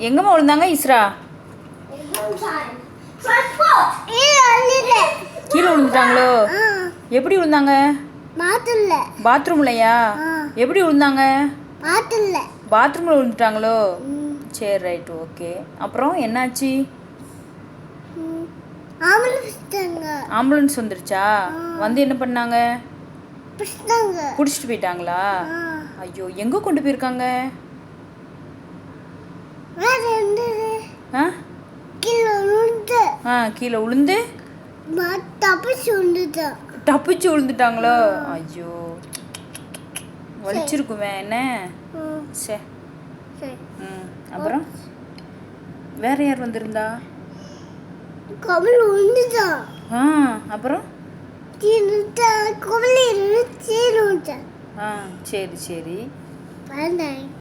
எங்கம்மா விழுந்தாங்க இஸ்ரா? கீழே விழுந்துட்டாங்களோ? எப்படி விழுந்தாங்க? பாத்ரூம்லையா? எப்படி விழுந்தாங்க? பாத்ரூமில் விழுந்துட்டாங்களோ? சரி ரைட் ஓகே. அப்புறம் என்னாச்சு? ஆம்புலன்ஸ் வந்துருச்சா? வந்து என்ன பண்ணாங்க? பிடிச்சிட்டு போயிட்டாங்களா? ஐயோ, எங்கே கொண்டு போயிருக்காங்க? கீழே விழுந்து தப்பிச்சு விழுந்துட்டாங்களோ? ஐயோ, வலிச்சிருக்குமே என்ன? சரி. அப்புறம் வேற யார் வந்திருந்தா? அப்புறம் சரி சரி.